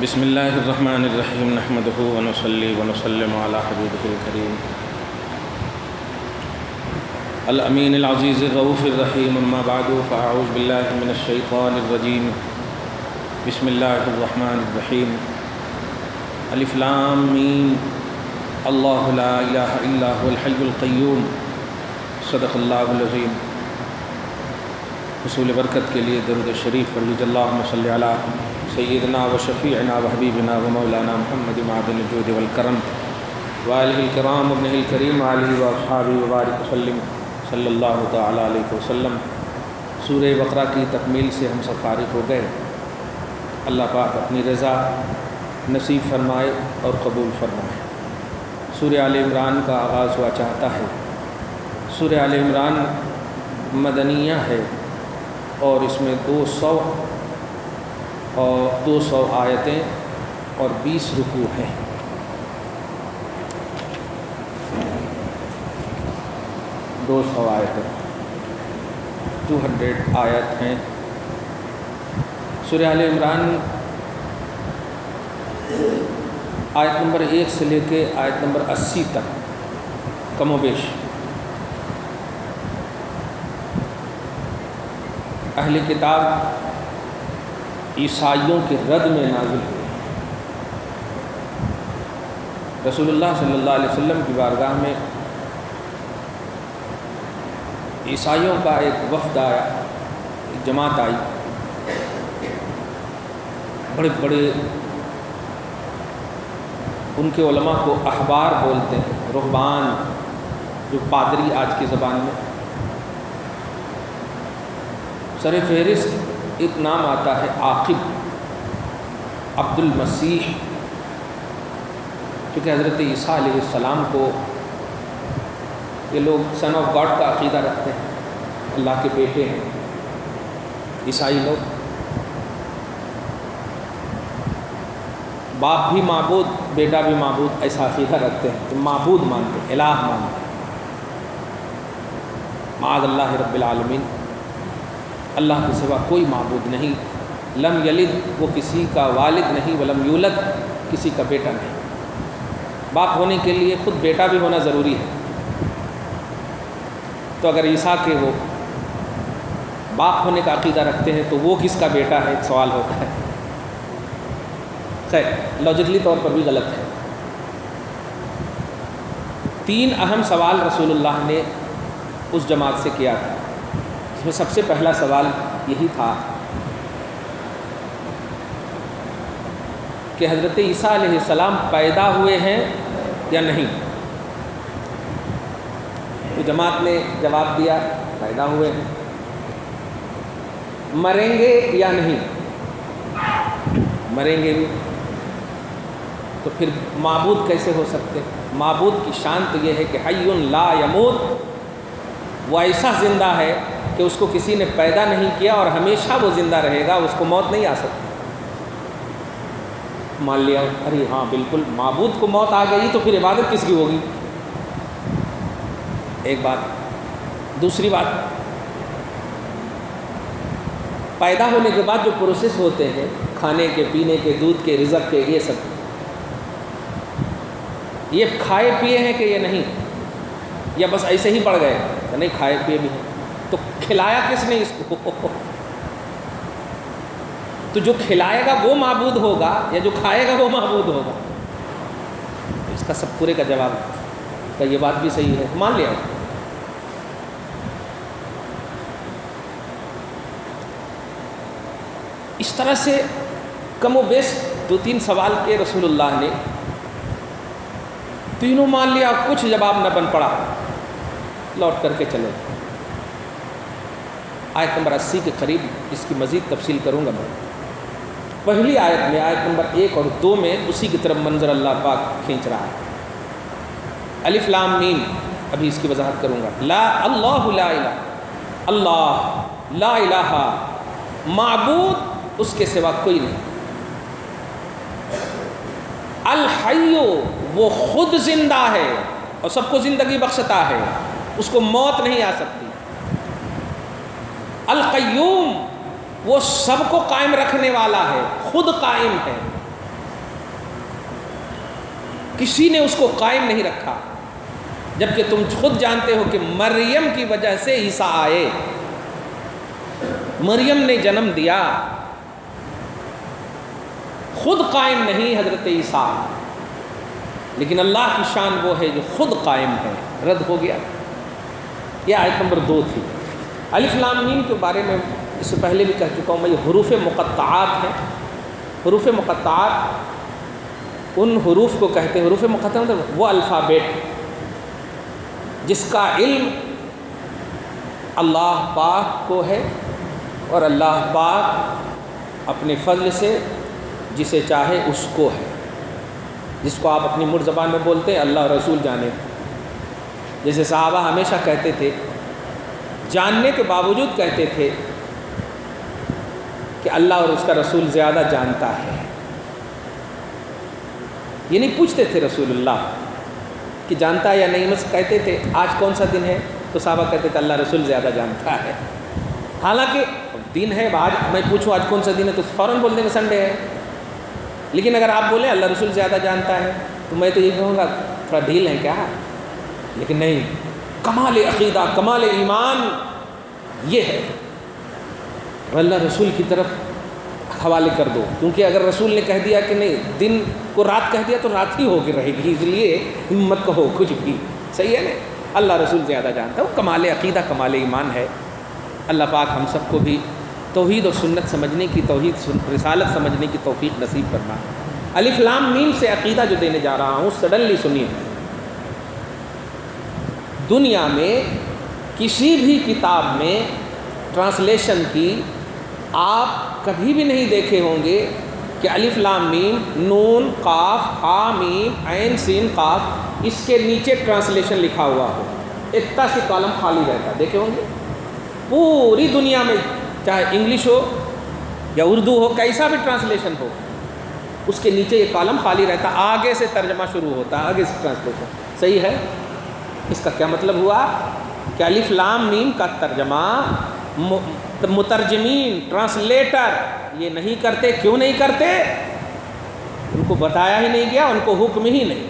بسم اللہ الرحمن الرحیم نحمدہ ونصلی ونسلم علی حبیبہ الکریم الامین العزیز الرؤوف الرحیم اما بعد فاعوذ باللہ من الشیطان الرجیم بسم اللہ الرحمن الرحیم الف لام میم اللہ لا الہ الا هو الحی القیوم صدق اللہ العظیم۔ حصول برکت کے لیے درود شریف پڑھیے۔ اللہم صلی علی سیدنا و شفیعنا و حبیبنا و مولانا محمد معدن الجود والکرم وآلہ الکرام ابنہ الکریم علیہ و اصحابہ وبارک وسلم صلی اللہ تعالی علیہ وسلم۔ سورہ بقرہ کی تکمیل سے ہم سب فارغ ہو گئے۔ اللہ پاک اپنی رضا نصیب فرمائے اور قبول فرمائے۔ سورہ آل عمران کا آغاز ہوا چاہتا ہے۔ سورہ آل عمران مدنیہ ہے اور اس میں 200 آیتیں اور 20 رکوع ہیں۔ دو سو آیتیں 200 آیت ہیں۔ سورہ آل عمران آیت نمبر 1 سے لے کے آیت نمبر 80 تک کم و بیش اہل کتاب عیسائیوں کے رد میں نازل ہوئی۔ رسول اللہ صلی اللہ علیہ وسلم کی بارگاہ میں عیسائیوں کا ایک وفد آیا، ایک جماعت آئی، بڑے بڑے ان کے علماء کو احبار بولتے ہیں، رہبان جو پادری آج کی زبان میں۔ سر فہرست ایک نام آتا ہے عاقب عبد المسیح، کیونکہ حضرت عیسیٰ علیہ السلام کو یہ لوگ سن آف گاڈ کا عقیدہ رکھتے ہیں، اللہ کے بیٹے ہیں عیسائی لوگ۔ باپ بھی معبود، بیٹا بھی معبود، ایسا عقیدہ رکھتے ہیں، تو معبود مانتے ہیں، الہ مانتے ہیں۔ معاذ اللہ رب العالمین، اللہ کے سوا کوئی معبود نہیں۔ لم یلد، وہ کسی کا والد نہیں، ولم یولد، کسی کا بیٹا نہیں۔ باپ ہونے کے لیے خود بیٹا بھی ہونا ضروری ہے۔ تو اگر عیسیٰ کے وہ باپ ہونے کا عقیدہ رکھتے ہیں تو وہ کس کا بیٹا ہے، ایک سوال ہوتا ہے۔ خیر، لاجیکلی طور پر بھی غلط ہے۔ 3 اہم سوال رسول اللہ نے اس جماعت سے کیا تھا۔ اس میں سب سے پہلا سوال یہی تھا کہ حضرت عیسیٰ علیہ السلام پیدا ہوئے ہیں یا نہیں؟ تو جماعت نے جواب دیا پیدا ہوئے ہیں۔ مریں گے یا نہیں؟ مریں گے بھی۔ تو پھر معبود کیسے ہو سکتے؟ معبود کی شان تو یہ ہے کہ حی لا یموت، وہ ایسا زندہ ہے کہ اس کو کسی نے پیدا نہیں کیا اور ہمیشہ وہ زندہ رہے گا، اس کو موت نہیں آ سکتی۔ مان لیا ارے ہاں بالکل، معبود کو موت آ گئی تو پھر عبادت کس کی ہوگی؟ ایک بات۔ دوسری بات، پیدا ہونے کے بعد جو پروسیس ہوتے ہیں، کھانے کے، پینے کے، دودھ کے، رزق کے، یہ سب، یہ کھائے پیے ہیں کہ یہ نہیں؟ یا بس ایسے ہی پڑ گئے؟ نہیں، کھائے پیے بھی ہیں۔ تو کھلایا کس نے اس کو؟ تو جو کھلائے گا وہ معبود ہوگا یا جو کھائے گا وہ معبود ہوگا؟ اس کا سب پورے کا جواب کہ یہ بات بھی صحیح ہے، مان لیا۔ اس طرح سے کم و بیش 2-3 سوال کے رسول اللہ نے، تینوں مان لیا، کچھ جواب نہ بن پڑا، لوٹ کر کے چلے۔ آیت نمبر 80 کے قریب اس کی مزید تفصیل کروں گا میں۔ پہلی آیت میں، آیت نمبر 1 اور 2 میں اسی کی طرف منظر اللہ پاک کھینچ رہا ہے۔ الف لام میم، ابھی اس کی وضاحت کروں گا۔ لا اللہ لا الہ، اللہ لا الہ، معبود اس کے سوا کوئی نہیں۔ الحی، وہ خود زندہ ہے اور سب کو زندگی بخشتا ہے، اس کو موت نہیں آ سکتی۔ القیوم، وہ سب کو قائم رکھنے والا ہے، خود قائم ہے، کسی نے اس کو قائم نہیں رکھا، جبکہ تم خود جانتے ہو کہ مریم کی وجہ سے عیسیٰ آئے، مریم نے جنم دیا، خود قائم نہیں حضرت عیسیٰ، لیکن اللہ کی شان وہ ہے جو خود قائم ہے، رد ہو گیا۔ یہ آیت نمبر 2 تھی۔ الف لام میم کے بارے میں اس سے پہلے بھی کہہ چکا ہوں میں، یہ حروف مقطعات ہیں۔ حروف مقطعات ان حروف کو کہتے ہیں، حروف مقطعات مطلب وہ الفابیٹ جس کا علم اللہ پاک کو ہے، اور اللہ پاک اپنے فضل سے جسے چاہے اس کو ہے، جس کو آپ اپنی مر زبان میں بولتے ہیں اللہ اور رسول جانے۔ جیسے صحابہ ہمیشہ کہتے تھے، جاننے کے باوجود کہتے تھے کہ اللہ اور اس کا رسول زیادہ جانتا ہے۔ یہ نہیں پوچھتے تھے رسول اللہ کہ جانتا ہے یا نہیں، بس کہتے تھے آج کون سا دن ہے، تو صحابہ کہتے تھے اللہ رسول زیادہ جانتا ہے۔ حالانکہ دن ہے، آج میں پوچھوں آج کون سا دن ہے تو فوراً بول دیں گے سنڈے ہے، لیکن اگر آپ بولیں اللہ رسول زیادہ جانتا ہے تو میں تو یہ کہوں گا تھوڑا ڈھیل ہے کیا، لیکن نہیں، کمال عقیدہ کمال ایمان یہ ہے، اللہ رسول کی طرف حوالے کر دو، کیونکہ اگر رسول نے کہہ دیا کہ نہیں دن کو رات کہہ دیا تو رات ہی ہوگی رہے گی، اس لیے ہمت کہو کچھ بھی، صحیح ہے نا، اللہ رسول زیادہ جانتا ہے، وہ کمال عقیدہ کمال ایمان ہے۔ اللہ پاک ہم سب کو بھی توحید اور سنت سمجھنے کی، توحید رسالت سمجھنے کی توفیق نصیب کرنا۔ الف لام میم سے عقیدہ جو دینے جا رہا ہوں، سڈنلی سنیے، دنیا میں کسی بھی کتاب میں ٹرانسلیشن کی آپ کبھی بھی نہیں دیکھے ہوں گے کہ الف لام میم نون قاف ہا میم عین سین قاف اس کے نیچے ٹرانسلیشن لکھا ہوا ہو، اتنا سی کالم خالی رہتا، دیکھے ہوں گے؟ پوری دنیا میں چاہے انگلش ہو یا اردو ہو، کیسا بھی ٹرانسلیشن ہو، اس کے نیچے یہ کالم خالی رہتا، آگے سے ترجمہ شروع ہوتا، آگے سے ٹرانسلیشن۔ صحیح ہے؟ اس کا کیا مطلب ہوا کہ الف لام میم کا ترجمہ مترجمین ٹرانسلیٹر یہ نہیں کرتے۔ کیوں نہیں کرتے؟ ان کو بتایا ہی نہیں گیا، ان کو حکم ہی نہیں۔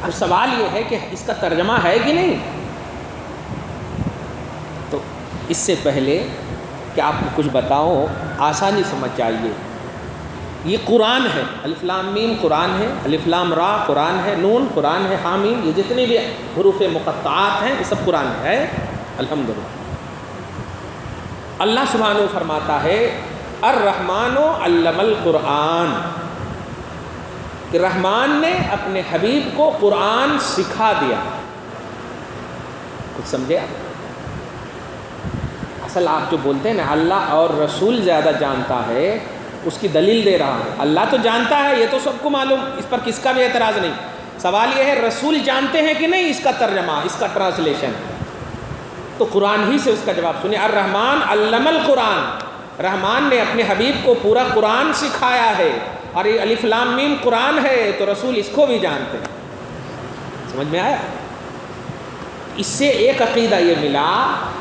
اب سوال یہ ہے کہ اس کا ترجمہ ہے کہ نہیں؟ تو اس سے پہلے کہ آپ کو کچھ بتاؤں، آسانی سمجھ جائیے، یہ قرآن ہے، الف لام میم قرآن ہے، الف لام را قرآن ہے، نون قرآن ہے، حامیم، یہ جتنے بھی حروف مقطعات ہیں یہ سب قرآن ہے، الحمدللہ۔ اللہ سبحانہ فرماتا ہے الرحمن علم القرآن، کہ رحمان نے اپنے حبیب کو قرآن سکھا دیا۔ کچھ سمجھے آپ؟ اصل آپ جو بولتے ہیں نا اللہ اور رسول زیادہ جانتا ہے، اس کی دلیل دے رہا ہے۔ اللہ تو جانتا ہے، یہ تو سب کو معلوم، اس پر کس کا بھی اعتراض نہیں۔ سوال یہ ہے رسول جانتے ہیں کہ نہیں اس کا ترجمہ، اس کا ٹرانسلیشن؟ تو قرآن ہی سے اس کا جواب سنیں، الرحمن علم القرآن، رحمان نے اپنے حبیب کو پورا قرآن سکھایا ہے، اور یہ الف لام میم قرآن ہے تو رسول اس کو بھی جانتے ہیں۔ سمجھ میں آیا؟ اس سے ایک عقیدہ یہ ملا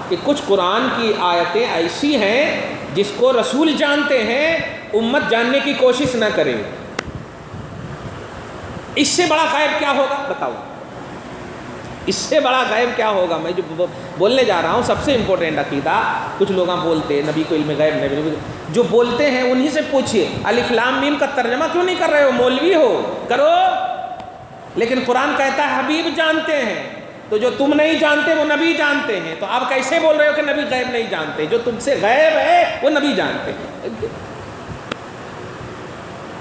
کہ کچھ قرآن کی آیتیں ایسی ہیں جس کو رسول جانتے ہیں، امت جاننے کی کوشش نہ کرے۔ اس سے بڑا غیب کیا ہوگا بتاؤ؟ اس سے بڑا غیب کیا ہوگا؟ میں جو بولنے جا رہا ہوں سب سے امپورٹنٹ عقیدہ، کچھ لوگ بولتے ہیں نبی کو علم غیب نہیں، جو بولتے ہیں انہی سے پوچھئے الف لام میم کا ترجمہ کیوں نہیں کر رہے ہو؟ مولوی ہو کرو، لیکن قرآن کہتا ہے حبیب جانتے ہیں، تو جو تم نہیں جانتے وہ نبی جانتے ہیں، تو آپ کیسے بول رہے ہو کہ نبی غیب نہیں جانتے؟ جو تم سے غیب ہے وہ نبی جانتے ہیں۔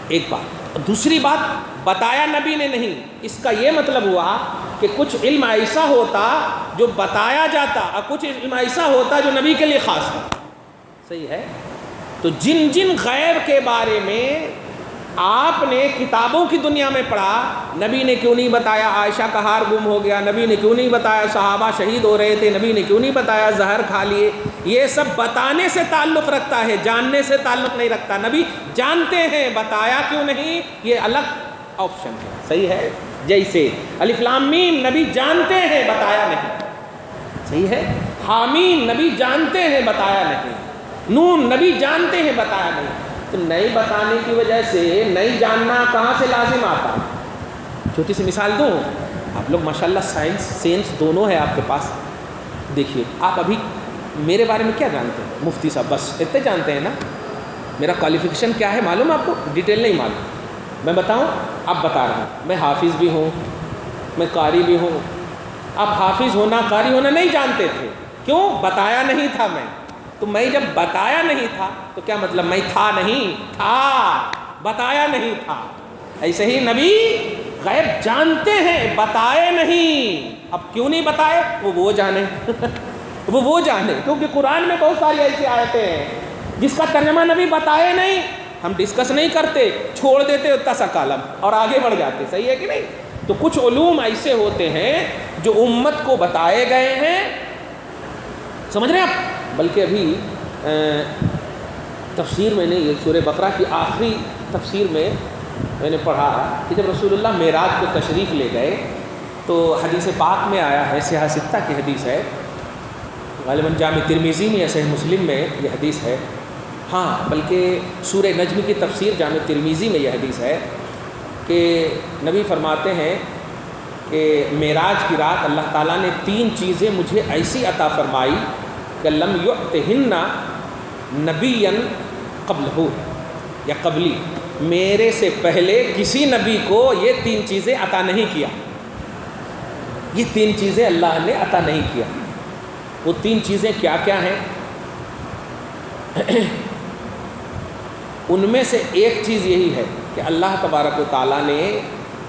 ایک بات، دوسری بات بتایا نبی نے نہیں، اس کا یہ مطلب ہوا کہ کچھ علم ایسا ہوتا جو بتایا جاتا، اور کچھ علم ایسا ہوتا جو نبی کے لیے خاص ہے۔ صحیح ہے؟ تو جن جن غیب کے بارے میں آپ نے کتابوں کی دنیا میں پڑھا، نبی نے کیوں نہیں بتایا عائشہ کا ہار گم ہو گیا، نبی نے کیوں نہیں بتایا صحابہ شہید ہو رہے تھے، نبی نے کیوں نہیں بتایا زہر کھا لیے، یہ سب بتانے سے تعلق رکھتا ہے، جاننے سے تعلق نہیں رکھتا۔ نبی جانتے ہیں، بتایا کیوں نہیں، یہ الگ آپشن ہے۔ صحیح ہے؟ جیسے الف لام میم نبی جانتے ہیں، بتایا نہیں۔ صحیح ہے؟ حامیم نبی جانتے ہیں، بتایا نہیں۔ نون نبی جانتے ہیں، بتایا نہیں۔ تو نہیں بتانے کی وجہ سے نہیں جاننا کہاں سے لازم آتا؟ چھوٹی سی مثال دوں، آپ لوگ ماشاءاللہ سینس دونوں ہے آپ کے پاس. دیکھیے آپ ابھی میرے بارے میں کیا جانتے ہیں؟ مفتی صاحب بس اتنے جانتے ہیں نا. میرا کوالیفیکیشن کیا ہے معلوم آپ کو؟ ڈیٹیل نہیں معلوم. میں بتاؤں؟ اب بتا رہا ہوں. میں حافظ بھی ہوں، میں قاری بھی ہوں. اب حافظ ہونا قاری ہونا نہیں جانتے تھے. کیوں؟ بتایا نہیں تھا میں. تو میں جب بتایا نہیں تھا تو کیا مطلب؟ میں تھا نہیں، تھا، بتایا نہیں تھا. ایسے ہی نبی غیب جانتے ہیں، بتائے نہیں. اب کیوں نہیں بتائے؟ وہ جانے وہ جانے. کیونکہ قرآن میں بہت ساری ایسی آیتیں ہیں جس کا ترجمہ نبی بتائے نہیں. ہم ڈسکس نہیں کرتے، چھوڑ دیتے اتنا سا کالم اور آگے بڑھ جاتے. صحیح ہے کہ نہیں؟ تو کچھ علوم ایسے ہوتے ہیں جو امت کو بتائے گئے ہیں. سمجھ رہے ہیں آپ؟ بلکہ ابھی تفسیر میں نے یہ سورہ بقرہ کی آخری تفسیر میں نے پڑھا کہ جب رسول اللہ معراج کو تشریف لے گئے تو حدیث پاک میں آیا ہے، صحیح ستہ کی حدیث ہے، غالباً جامع ترمذی میں یا صحیح مسلم میں یہ حدیث ہے. ہاں بلکہ سورہ نجم کی تفسیر جامع ترمذی میں یہ حدیث ہے کہ نبی فرماتے ہیں کہ معراج کی رات اللہ تعالیٰ نے 3 چیزیں مجھے ایسی عطا فرمائی کہ لم یعطہن نبیا قبلہ یا قبلی، میرے سے پہلے کسی نبی کو یہ 3 چیزیں عطا نہیں کیا. یہ 3 چیزیں اللہ نے عطا نہیں کیا. وہ 3 چیزیں کیا کیا ہیں؟ ان میں سے ایک چیز یہی ہے کہ اللہ تبارک و تعالیٰ نے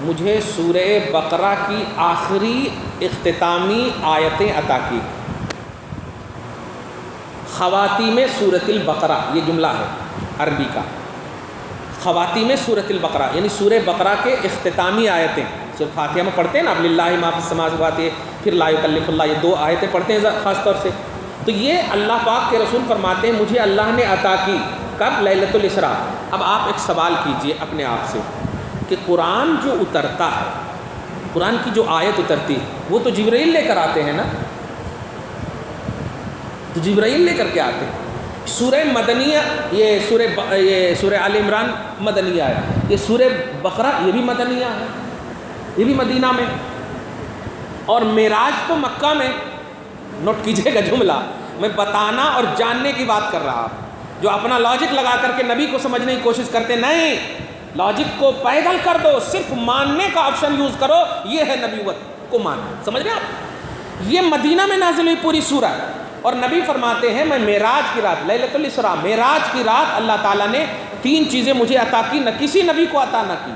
مجھے سورہ بقرہ کی آخری اختتامی آیتیں عطا کی. خواتیم سورۃ البقرہ یہ جملہ ہے عربی کا. خواتیم سورۃ البقرہ یعنی سورہ بقرہ کے اختتامی آیتیں. سورہ فاتحہ میں پڑھتے ہیں نا، اب للہ ما فی السماوات، پھر لا یکلف اللہ، یہ 2 آیتیں پڑھتے ہیں خاص طور سے. تو یہ اللہ پاک کے رسول فرماتے ہیں مجھے اللہ نے عطا کی. کب؟ لیلۃ الاسراء. اب آپ ایک سوال کیجئے اپنے آپ سے کہ قرآن جو اترتا ہے، قرآن کی جو آیت اترتی ہے وہ تو جبرائیل لے کر آتے ہیں نا. تو جبرائیل لے کر کے آتے ہیں. سورہ مدنیہ یہ سورہ آل عمران مدنیہ ہے، یہ سورہ بقرہ یہ بھی مدنیہ ہے، یہ بھی مدینہ میں. اور معراج تو مکہ میں. نوٹ کیجئے گا جملہ، میں بتانا اور جاننے کی بات کر رہا ہوں. جو اپنا لاجک لگا کر کے نبی کو سمجھنے کی کوشش کرتے، نہیں، لاجک کو پیدل کر دو، صرف ماننے کا آپشن یوز کرو. یہ ہے نبوت کو ماننا. سمجھ رہے ہیں آپ؟ یہ مدینہ میں نازل ہوئی پوری سورہ، اور نبی فرماتے ہیں میں معراج کی رات، لیلۃ الاسراء، معراج کی رات اللہ تعالیٰ نے 3 چیزیں مجھے عطا کی، نہ کسی نبی کو عطا نہ کی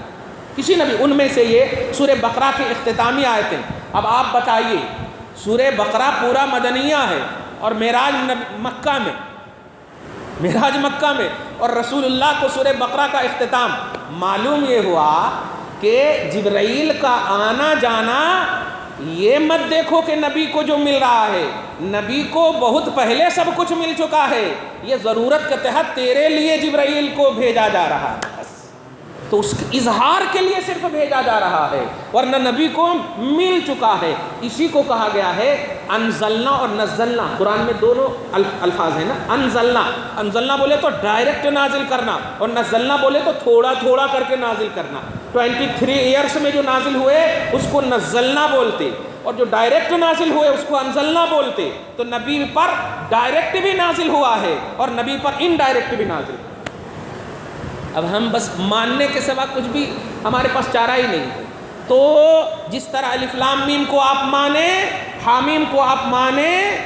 کسی نبی. ان میں سے یہ سورہ بقرہ کی اختتامی آیتیں. اب آپ بتائیے، سورہ بقرہ پورا مدنیہ ہے اور معراج مکہ میں، معراج مکہ میں، اور رسول اللہ کو سورہ بقرہ کا اختتام. معلوم یہ ہوا کہ جبرائیل کا آنا جانا یہ مت دیکھو کہ نبی کو جو مل رہا ہے، نبی کو بہت پہلے سب کچھ مل چکا ہے. یہ ضرورت کے تحت تیرے لیے جبرائیل کو بھیجا جا رہا ہے، تو اس اظہار کے لیے صرف بھیجا جا رہا ہے، ورنہ نبی کو مل چکا ہے. اسی کو کہا گیا ہے انزلنا اور نزلنا. قرآن میں دونوں الفاظ ہیں نا. انزلنا بولے تو ڈائریکٹ نازل کرنا، اور نزلنا بولے تو تھوڑا تھوڑا کر کے نازل کرنا. 23 ایئرس میں جو نازل ہوئے اس کو نزلنا بولتے، اور جو ڈائریکٹ نازل ہوئے اس کو انزلنا بولتے. تو نبی پر ڈائریکٹ بھی نازل ہوا ہے اور نبی پر انڈائریکٹ بھی نازل ہوا. اب ہم بس ماننے کے سوا کچھ بھی ہمارے پاس چارہ ہی نہیں ہے. تو جس طرح الف لام میم کو آپ مانیں، حامیم کو آپ مانیں،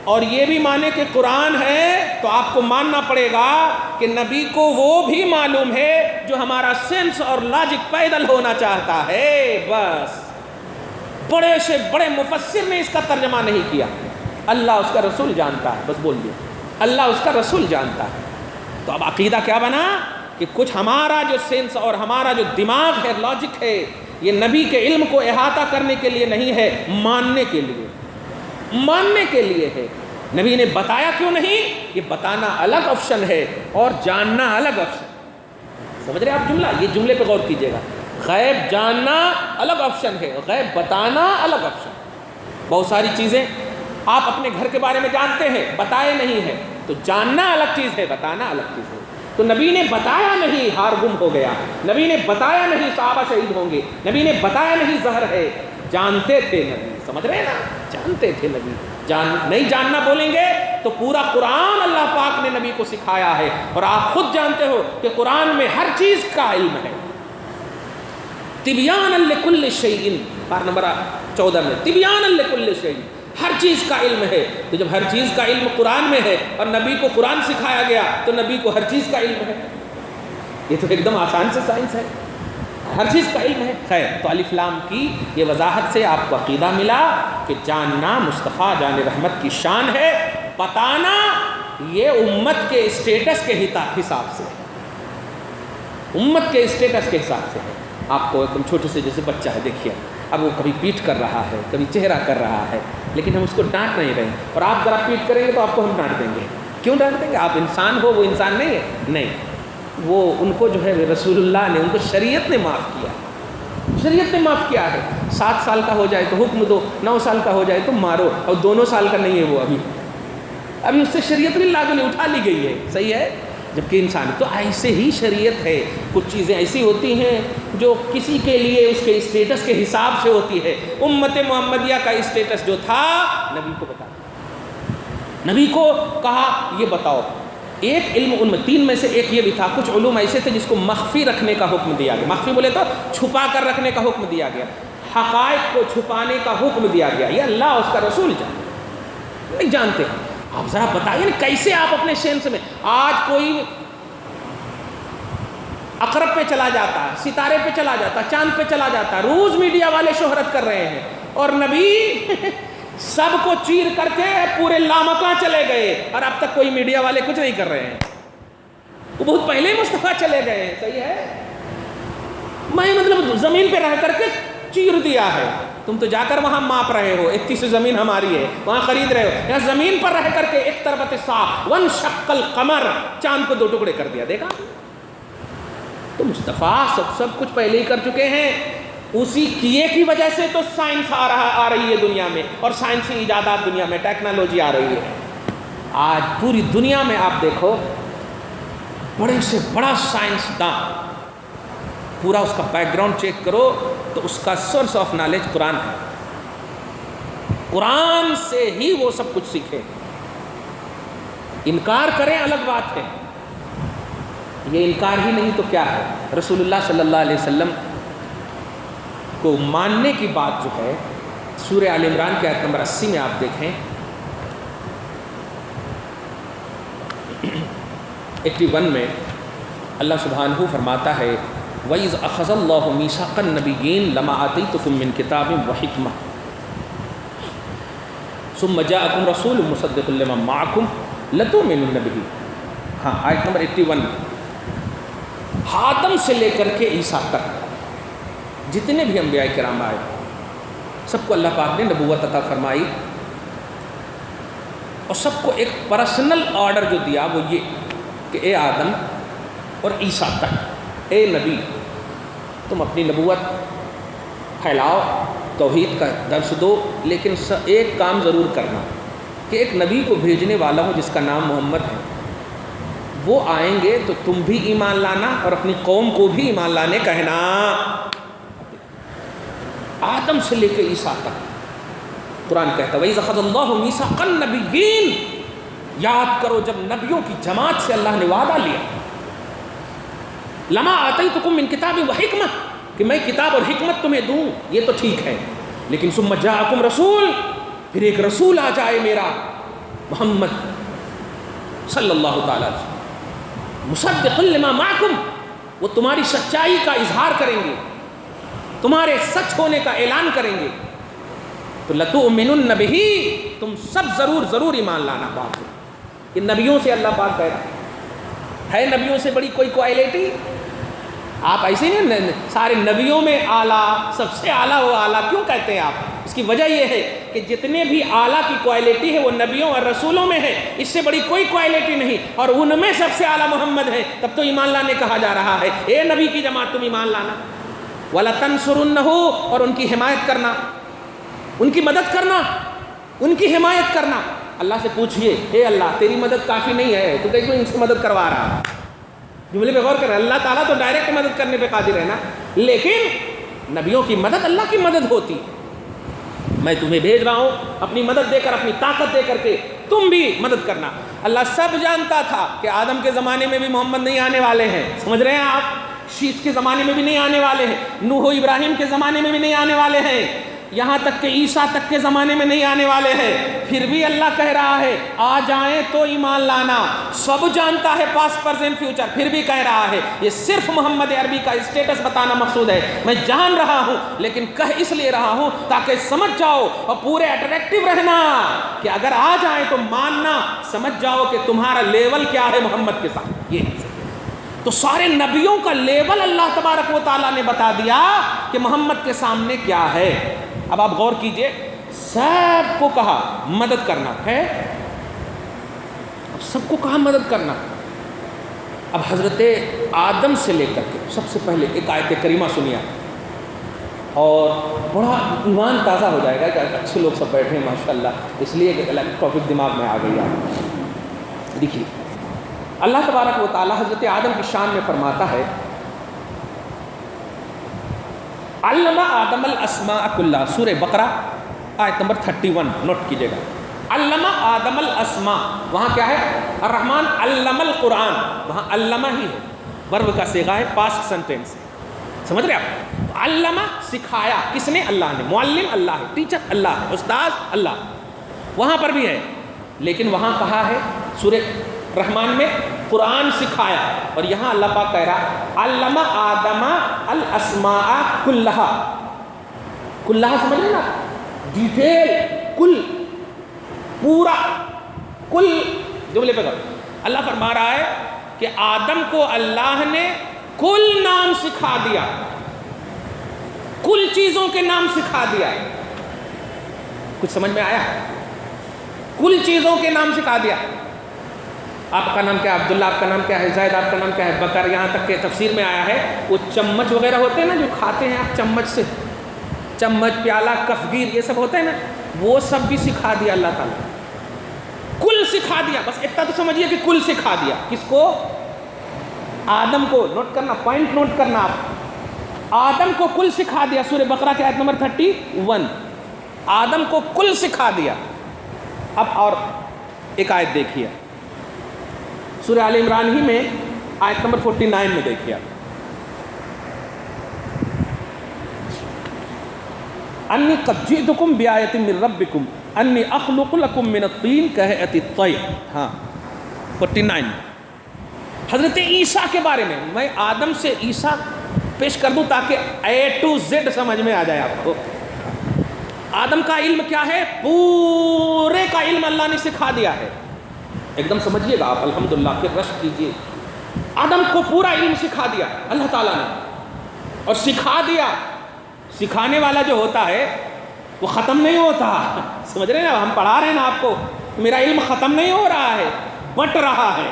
اور یہ بھی مانیں کہ قرآن ہے، تو آپ کو ماننا پڑے گا کہ نبی کو وہ بھی معلوم ہے جو ہمارا سینس اور لاجک پیدل ہونا چاہتا ہے. بس بڑے سے بڑے مفسر نے اس کا ترجمہ نہیں کیا. اللہ اس کا رسول جانتا ہے. بس بول دیا اللہ اس کا رسول جانتا ہے. تو اب عقیدہ کیا بنا کہ کچھ ہمارا جو سینس اور ہمارا جو دماغ ہے، لاجک ہے، یہ نبی کے علم کو احاطہ کرنے کے لیے نہیں ہے، ماننے کے لیے، ماننے کے لیے ہے. نبی نے بتایا کیوں نہیں؟ یہ بتانا الگ آپشن ہے اور جاننا الگ آپشن. سمجھ رہے آپ جملہ؟ یہ جملے پہ غور کیجئے گا. غیب جاننا الگ آپشن ہے، غیب بتانا الگ آپشن. بہت ساری چیزیں آپ اپنے گھر کے بارے میں جانتے ہیں، بتائے نہیں ہیں، تو جاننا الگ چیز ہے، بتانا الگ چیز ہے. تو نبی نے بتایا نہیں ہار گم ہو گیا، نبی نے بتایا نہیں صحابہ شہید ہوں گے، نبی نے بتایا نہیں زہر ہے، جانتے تھے نبی، سمجھ رہے ہیں نا، جانتے تھے نبی، نہیں جاننا بولیں گے تو پورا قرآن اللہ پاک نے نبی کو سکھایا ہے، اور آپ خود جانتے ہو کہ قرآن میں ہر چیز کا علم ہے، تبیانا لکل شیء، پارہ نمبر 14 میں تبیانا لکل شیء، ہر چیز کا علم ہے۔ تو جب ہر چیز کا علم قرآن میں ہے اور نبی کو قرآن سکھایا گیا تو نبی کو ہر چیز کا علم ہے، یہ تو ایک دم آسان سے سائنس ہے، ہر چیز کا علم ہے۔ خیر، تو الف لام کی یہ وضاحت سے آپ کو عقیدہ ملا کہ جاننا مصطفیٰ جان رحمت کی شان ہے، بتانا یہ امت کے اسٹیٹس کے حساب سے، امت کے اسٹیٹس کے حساب سے ہے۔ آپ کو ایک دم چھوٹے سے جیسے بچہ ہے، دیکھیے اب وہ کبھی پیٹ کر رہا ہے، کبھی چہرہ کر رہا ہے، لیکن ہم اس کو ڈانٹ نہیں رہے، اور آپ ذرا پیٹ کریں گے تو آپ کو ہم ڈانٹ دیں گے۔ کیوں ڈانٹ دیں گے؟ آپ انسان ہو، وہ انسان نہیں ہے، نہیں، وہ ان کو جو ہے رسول اللہ نے، ان کو شریعت نے معاف کیا، شریعت نے معاف کیا ہے۔ 7 سال کا ہو جائے تو حکم دو، 9 سال کا ہو جائے تو مارو، اور 2 سال کا نہیں ہے وہ، ابھی اس سے شریعت نہیں لاگو نہیں، اٹھا لی گئی ہے، صحیح ہے، جبکہ انسان تو ایسے ہی شریعت ہے۔ کچھ چیزیں ایسی ہوتی ہیں جو کسی کے لیے اس کے اسٹیٹس کے حساب سے ہوتی ہے۔ امت محمدیہ کا اسٹیٹس جو تھا نبی کو بتا، نبی کو کہا یہ بتاؤ، ایک علم ان میں 3 میں سے ایک یہ بھی تھا، کچھ علوم ایسے تھے جس کو مخفی رکھنے کا حکم دیا گیا، مخفی بولے تو چھپا کر رکھنے کا حکم دیا گیا، حقائق کو چھپانے کا حکم دیا گیا، یہ اللہ اس کا رسول جانتے، نہیں جانتے۔ آپ ذرا بتائیے نا کیسے آپ اپنے سینس میں، آج کوئی عقرب پہ چلا جاتا ہے، ستارے پہ چلا جاتا ہے، چاند پہ چلا جاتا ہے، روز میڈیا والے شہرت کر رہے ہیں، اور نبی سب کو چیر کر کے پورے لامکاں چلے گئے، اور اب تک کوئی میڈیا والے کچھ نہیں کر رہے ہیں، وہ بہت پہلے مصطفیٰ چلے گئے ہیں، صحیح ہے، میں مطلب زمین پہ رہ کر کے چیر دیا ہے، تم تو جا کر وہاں ماپ رہے ہو، 31 زمین ہماری ہے، وہاں خرید رہے ہو، یہاں زمین پر رہ کر کے اقتربت الساعہ وانشق القمر، چاند کو 2 ٹکڑے کر دیا، دیکھا؟ تو مصطفیٰ سب کچھ پہلے ہی کر چکے ہیں، اسی کیے کی وجہ سے تو سائنس آ رہی ہے دنیا میں، اور سائنسی ایجادات دنیا میں، ٹیکنالوجی آ رہی ہے۔ آج پوری دنیا میں آپ دیکھو، بڑے سے بڑا سائنسداں، پورا اس کا بیک گراؤنڈ چیک کرو تو اس کا سورس آف نالج قرآن ہے، قرآن سے ہی وہ سب کچھ سیکھے، انکار کریں الگ بات ہے، یہ انکار ہی نہیں تو کیا ہے۔ رسول اللہ صلی اللہ علیہ وسلم کو ماننے کی بات جو ہے، سورہ آل عمران کی آیت نمبر 80 میں آپ دیکھیں، 81 میں اللہ سبحانہ فرماتا ہے وَإِذْ أَخَذَ اللَّهُ مِيثَاقَ النَّبِيِّينَ لَمَا آتَيْتُكُم مِّن كِتَابٍ وَحِكْمَةٍ ثُمَّ جَاءَكُمْ رَسُولٌ مُصَدِّقٌ لِّمَا مَعَكُمْ لَتُؤْمِنُنَّ بِهِ۔ ہاں، آیت نمبر 81، آدم سے لے کر کے عیسیٰ تک جتنے بھی انبیاء کرام آئے، سب کو اللہ پاک نے نبوت عطا فرمائی، اور سب کو ایک پرسنل آرڈر جو دیا وہ یہ کہ اے آدم اور عیسیٰ تک، اے نبی تم اپنی نبوت پھیلاؤ، توحید کا درس دو، لیکن ایک کام ضرور کرنا کہ ایک نبی کو بھیجنے والا ہوں جس کا نام محمد ہے، وہ آئیں گے تو تم بھی ایمان لانا اور اپنی قوم کو بھی ایمان لانے کہنا۔ آدم سے لے کے عیسیٰ تک قرآن کہتا ہے وَإِذْ أَخَذَ اللَّهُ مِيثَاقَ النَّبِيِّينَ، یاد کرو جب نبیوں کی جماعت سے اللہ نے وعدہ لیا، لَمَا آتَيْتُكُم مِّن كِتَابٍ وَحِكْمَةٍ، کہ میں کتاب اور حکمت تمہیں دوں، یہ تو ٹھیک ہے، لیکن ثُمَّ جَاءَكُمْ رَسُولٌ، پھر ایک رسول آ جائے میرا محمد صلی اللہ تعالیٰ علیہ وسلم، مُصَدِّقٌ لِّمَا مَعَكُمْ، وہ تمہاری سچائی کا اظہار کریں گے، تمہارے سچ ہونے کا اعلان کریں گے، تو لَتُؤْمِنُنَّ بِهِ، تم سب ضرور ایمان لانا بات ہے۔ یہ نبیوں سے اللہ پاک کہہ رہا ہے نبیوں سے بڑی کوئی کوالٹی؟ آپ ایسے نہیں، سارے نبیوں میں اعلیٰ، سب سے اعلیٰ وہ اعلیٰ کیوں کہتے ہیں آپ؟ اس کی وجہ یہ ہے کہ جتنے بھی اعلیٰ کی کوالٹی ہے وہ نبیوں اور رسولوں میں ہے، اس سے بڑی کوئی کوالٹی نہیں، اور ان میں سب سے اعلیٰ محمد ہے، تب تو ایمان لانے کہا جا رہا ہے، اے نبی کی جماعت تم ایمان لانا، وَلَتَنْصُرُنَّهُ، اور ان کی حمایت کرنا، ان کی مدد کرنا، ان کی حمایت کرنا۔ اللہ سے پوچھئے اے اللہ تیری مدد کافی نہیں ہے، تو کہیں ان سے مدد کروا رہا ہے، جملے پہ غور کریں، اللہ تعالیٰ تو ڈائریکٹ مدد کرنے پہ قادر ہے نا، لیکن نبیوں کی مدد اللہ کی مدد ہوتی. میں تمہیں بھیج رہا ہوں اپنی مدد دے کر، اپنی طاقت دے کر کے تم بھی مدد کرنا. اللہ سب جانتا تھا کہ آدم کے زمانے میں بھی محمد نہیں آنے والے ہیں، سمجھ رہے ہیں آپ، شیش کے زمانے میں بھی نہیں آنے والے ہیں، نوح و ابراہیم کے زمانے میں بھی نہیں آنے والے ہیں، یہاں تک کہ عیسیٰ تک کے زمانے میں نہیں آنے والے ہیں. پھر بھی اللہ کہہ رہا ہے آ جائیں تو ایمان لانا. سب جانتا ہے پاسٹ پریزنٹ فیوچر، پھر بھی کہہ رہا ہے. یہ صرف محمد عربی کا اسٹیٹس بتانا مقصود ہے. میں جان رہا ہوں لیکن کہہ اس لیے رہا ہوں تاکہ سمجھ جاؤ اور پورے اٹریکٹیو رہنا کہ اگر آ جائیں تو ماننا، سمجھ جاؤ کہ تمہارا لیول کیا ہے محمد کے ساتھ. یہ تو سارے نبیوں کا لیول اللہ تبارک و تعالیٰ نے بتا دیا کہ محمد کے سامنے کیا ہے. اب آپ غور کیجئے، سب کو کہا مدد کرنا ہے، اب سب کو کہا مدد کرنا. اب حضرت آدم سے لے کر کے سب سے پہلے ایک آیت کریمہ سنیا اور بڑا ایمان تازہ ہو جائے گا کہ اچھے لوگ سب بیٹھے ہیں ماشاءاللہ، اس لیے کہ الگ ٹاپک دماغ میں آ گئی ہے. دیکھیے اللہ تبارک و تعالیٰ حضرت آدم کی شان میں فرماتا ہے علم آدم الاسماء کلھا، سورہ بقرہ آیت نمبر 31 نوٹ کیجئے گا. علم آدم الاسماء، وہاں کیا ہے؟ الرحمن علم القرآن، وہاں علمہ ہی ہے، ورب کا صیغہ ہے، پاسٹ سینٹینس. سمجھ رہے آپ؟ علم سکھایا، کس نے؟ اللہ نے. معلم اللہ ہے، ٹیچر اللہ ہے، استاذ اللہ. وہاں پر بھی ہے لیکن وہاں کہا ہے سورہ رحمان میں قرآن سکھایا، اور یہاں اللہ پاک کہہ رہا علم آدم الاسماء کلھا. کلھا سمجھ رہے نا؟ ڈیٹیل، کل، پورا، کل جملے پہ اللہ فرما رہا ہے کہ آدم کو اللہ نے کل نام سکھا دیا، کل چیزوں کے نام سکھا دیا. کچھ سمجھ میں آیا؟ کل چیزوں کے نام سکھا دیا. آپ کا نام کیا ہے؟ عبداللہ. آپ کا نام کیا ہے؟ زید. آپ کا نام کیا ہے؟ بکر. یہاں تک کہ تفسیر میں آیا ہے وہ چمچ وغیرہ ہوتے ہیں نا جو کھاتے ہیں آپ چمچ سے، چمچ، پیالہ، کفگیر، یہ سب ہوتے ہیں نا، وہ سب بھی سکھا دیا اللہ تعالیٰ. کل سکھا دیا. بس اتنا تو سمجھیے کہ کل سکھا دیا. کس کو؟ آدم کو. نوٹ کرنا، پوائنٹ نوٹ کرنا آپ. آدم کو کل سکھا دیا. سورہ بقرہ کے آیت نمبر 31. آدم کو کل سکھا دیا. اب اور ایک آیت دیکھیے سورہ آل عمران ہی میں آیت نمبر 49 میں دیکھیے آپ. انی قد جئتکم بآیۃ من ربکم انی اخلق لکم من الطین کہیئۃ الطیر. ہاں 49. حضرت عیسیٰ کے بارے میں آدم سے عیسیٰ پیش کر دوں تاکہ اے ٹو زیڈ سمجھ میں آ جائے آپ کو. آدم کا علم کیا ہے؟ پورے کا علم اللہ نے سکھا دیا ہے. ایک دم سمجھیے گا آپ، الحمدللہ، پھر رشک کیجیے. آدم کو پورا علم سکھا دیا اللہ تعالیٰ نے، اور سکھا دیا. سکھانے والا جو ہوتا ہے وہ ختم نہیں ہوتا. سمجھ رہے ہیں؟ ہم پڑھا رہے ہیں نا آپ کو، میرا علم ختم نہیں ہو رہا ہے، بٹ رہا ہے.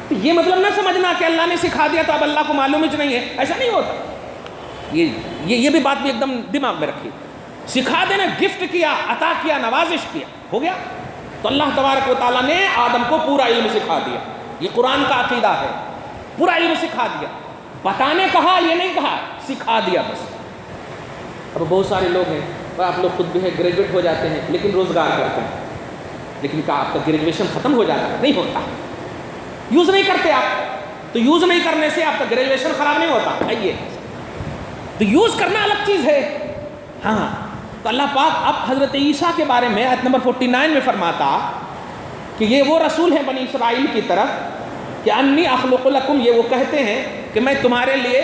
تو یہ مطلب نہ سمجھنا کہ اللہ نے سکھا دیا تو اب اللہ کو معلوم ہی نہیں ہے، ایسا نہیں ہوتا. یہ بھی بات بھی ایک دم دماغ میں رکھیے. سکھا دینا، گفٹ کیا، عطا کیا، نوازش کیا، ہو گیا. تو اللہ تبارک و تعالیٰ نے آدم کو پورا علم سکھا دیا. یہ قرآن کا عقیدہ ہے، پورا علم سکھا دیا. بتانے کہا، یہ نہیں کہا، سکھا دیا بس. اب بہت سارے لوگ ہیں، آپ لوگ خود بھی ہے، گریجویٹ ہو جاتے ہیں لیکن روزگار کرتے ہیں. لیکن کیا آپ کا گریجویشن ختم ہو جاتا ہے؟ نہیں ہوتا. یوز نہیں کرتے آپ، تو یوز نہیں کرنے سے آپ کا گریجویشن خراب نہیں ہوتا. آئیے، تو یوز کرنا الگ چیز ہے. ہاں، تو اللہ پاک اب حضرت عیسیٰ کے بارے میں آیت نمبر 49 میں فرماتا کہ یہ وہ رسول ہیں بنی اسرائیل کی طرف کہ انی اخلق لکم. یہ وہ کہتے ہیں کہ میں تمہارے لیے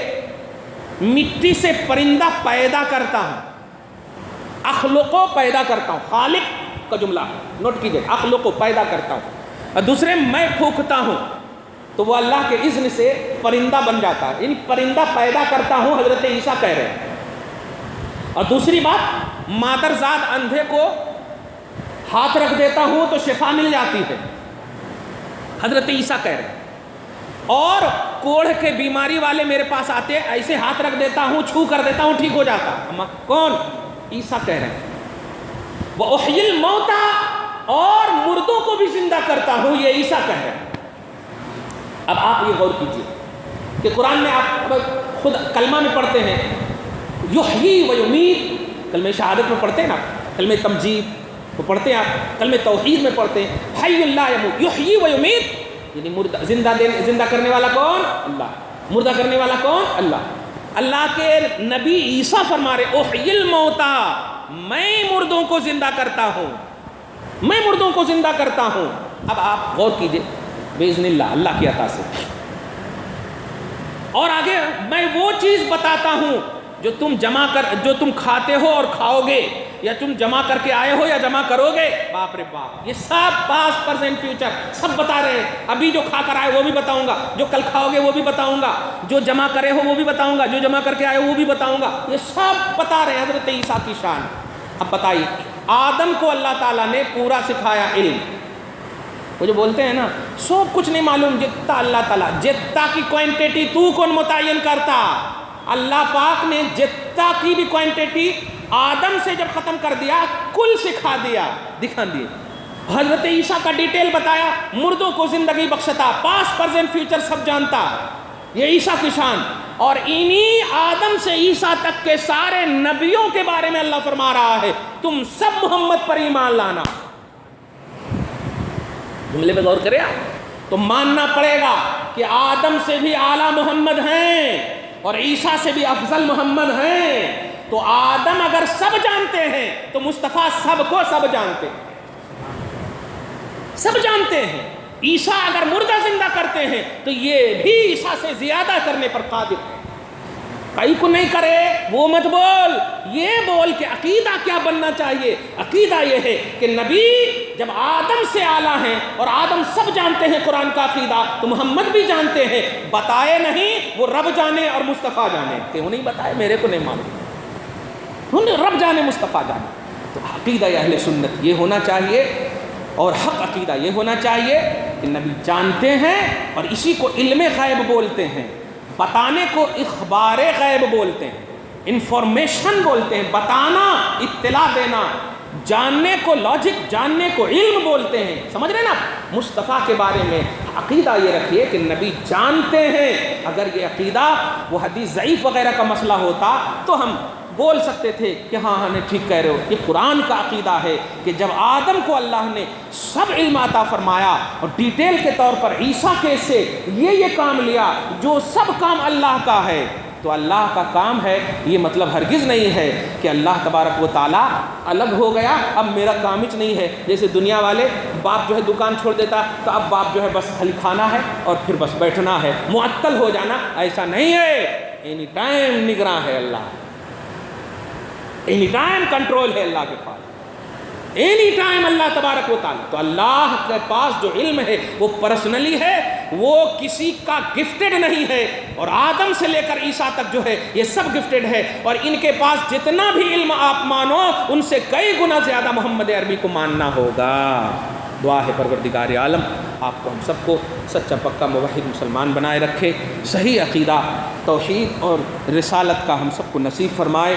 مٹی سے پرندہ پیدا کرتا ہوں. اخلقو پیدا کرتا ہوں، خالق کا جملہ نوٹ کیجئے. اخلقو پیدا کرتا ہوں. اور دوسرے میں پھونکتا ہوں تو وہ اللہ کے اذن سے پرندہ بن جاتا ہے. یعنی پرندہ پیدا کرتا ہوں حضرت عیسیٰ کہہ رہے ہیں. اور دوسری بات، مادرزاد اندھے کو ہاتھ رکھ دیتا ہوں تو شفا مل جاتی ہے، حضرت عیسیٰ کہہ رہے ہیں. اور کوڑھ کے بیماری والے میرے پاس آتے، ایسے ہاتھ رکھ دیتا ہوں، چھو کر دیتا ہوں، ٹھیک ہو جاتا. کون؟ عیسیٰ کہہ رہے ہیں. وَأُحْيِي الْمَوْتَى، اور مردوں کو بھی زندہ کرتا ہوں، یہ عیسیٰ کہہ رہے ہیں. اب آپ یہ غور کیجئے کہ قرآن میں آپ خود کلمہ میں پڑھتے ہیں یحیی و یمیت، کلمہ شہادت میں پڑھتے ہیں نا، کلمہ تمجید وہ پڑھتے ہیں آپ، کلمہ توحید میں پڑھتے ہیں حی لا یموت یحیی و یمیت، یعنی زندہ کرنے والا کون؟ اللہ، مردہ کرنے والا کون؟ اللہ۔ اللہ کے نبی عیسیٰ فرما رہے احیی الموتى، میں مردوں کو زندہ کرتا ہوں، میں مردوں کو زندہ کرتا ہوں۔ اب آپ غور کیجئے باذن اللہ، اللہ کی عطا سے، اور آگے میں وہ چیز بتاتا ہوں جو تم کھاتے ہو اور کھاؤ گے، یا تم جمع کر کے آئے ہو یا جمع کرو گے۔ باپ رے باپ، یہ سب پاسٹ پریزنٹ فیوچر سب بتا رہے ہیں۔ ابھی جو کھا کر آئے وہ بھی بتاؤں گا، جو کل کھاؤ گے وہ بھی بتاؤں گا، جو جمع کرے ہو وہ بھی بتاؤں گا، جو جمع کر کے آئے ہو وہ بھی بتاؤں گا۔ یہ سب بتا رہے ہیں حضرت عیسیٰ کی شان۔ اب بتائیے، آدم کو اللہ تعالیٰ نے پورا سکھایا علم، وہ جو بولتے ہیں نا سب کچھ نہیں معلوم، جتنا اللہ تعالیٰ، جتنا کی کوانٹیٹی تو کون متعین کرتا؟ اللہ پاک نے جتنا کی بھی کوانٹیٹی آدم سے جب ختم کر دیا، کل سکھا دیا، دکھا دیے۔ حضرت عیسیٰ کا ڈیٹیل بتایا، مردوں کو زندگی بخشتا، پاسٹ پریزنٹ فیوچر سب جانتا، یہ عیسیٰ کی شان۔ اور انہی آدم سے عیسیٰ تک کے سارے نبیوں کے بارے میں اللہ فرما رہا ہے تم سب محمد پر ایمان لانا۔ جملے پہ غور کرے آپ، تو ماننا پڑے گا کہ آدم سے بھی اعلیٰ محمد ہیں اور عیسیٰ سے بھی افضل محمد ہیں۔ تو آدم اگر سب جانتے ہیں تو مصطفیٰ سب کو سب جانتے ہیں، سب جانتے ہیں۔ عیسیٰ اگر مردہ زندہ کرتے ہیں تو یہ بھی عیسیٰ سے زیادہ کرنے پر قادر ہے۔ کئی کو نہیں کرے وہ مت بول، یہ بول کہ عقیدہ کیا بننا چاہیے۔ عقیدہ یہ ہے کہ نبی جب آدم سے اعلیٰ ہیں اور آدم سب جانتے ہیں قرآن کا عقیدہ، تو محمد بھی جانتے ہیں، بتائے نہیں، وہ رب جانے اور مصطفیٰ جانے، کیوں نہیں بتائے؟ میرے کو نہیں معلوم، رب جانے مصطفیٰ جانے۔ تو عقیدہ اہل سنت یہ ہونا چاہیے، اور حق عقیدہ یہ ہونا چاہیے کہ نبی جانتے ہیں، اور اسی کو علم غیب بولتے ہیں، بتانے کو اخبار غیب بولتے ہیں، انفارمیشن بولتے ہیں، بتانا، اطلاع دینا، جاننے کو لاجک، جاننے کو علم بولتے ہیں۔ سمجھ رہے نا؟ مصطفیٰ کے بارے میں عقیدہ یہ رکھیے کہ نبی جانتے ہیں۔ اگر یہ عقیدہ وہ حدیث ضعیف وغیرہ کا مسئلہ ہوتا تو ہم بول سکتے تھے کہ ہاں ہمیں ٹھیک کہہ رہے ہو۔ یہ قرآن کا عقیدہ ہے کہ جب آدم کو اللہ نے سب علم عطا فرمایا اور ڈیٹیل کے طور پر عیسیٰ کے سے یہ کام لیا جو سب کام اللہ کا ہے، تو اللہ کا کام ہے، یہ مطلب ہرگز نہیں ہے کہ اللہ تبارک و تعالیٰ الگ ہو گیا، اب میرا کام ہی نہیں ہے۔ جیسے دنیا والے، باپ جو ہے دکان چھوڑ دیتا تو اب باپ جو ہے بس خالی کھانا ہے اور پھر بس بیٹھنا ہے، معطل ہو جانا، ایسا نہیں ہے۔ اینی ٹائم نگراں ہے اللہ، اینی ٹائم کنٹرول ہے اللہ کے پاس، اینی ٹائم اللہ تبارک و تعالیٰ۔ تو اللہ کے پاس جو علم ہے وہ پرسنلی ہے، وہ کسی کا گفٹڈ نہیں ہے، اور آدم سے لے کر عیسیٰ تک جو ہے یہ سب گفٹڈ ہے، اور ان کے پاس جتنا بھی علم آپ مانو ان سے کئی گنا زیادہ محمد عربی کو ماننا ہوگا۔ دعا ہے پروردگار عالم آپ کو ہم سب کو سچا پکا موحد مسلمان بنائے رکھے، صحیح عقیدہ توحید اور رسالت کا ہم سب کو نصیب فرمائے،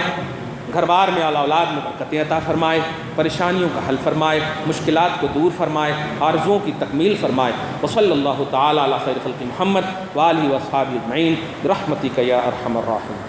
گھر بار میں اولاد میں برکتیں عطا فرمائے، پریشانیوں کا حل فرمائے، مشکلات کو دور فرمائے، آرزوؤں کی تکمیل فرمائے۔ وصلی اللہ تعالی علی خیر خلق محمد وآلہ واصحابہ اجمعین برحمتک یا ارحم الراحمین۔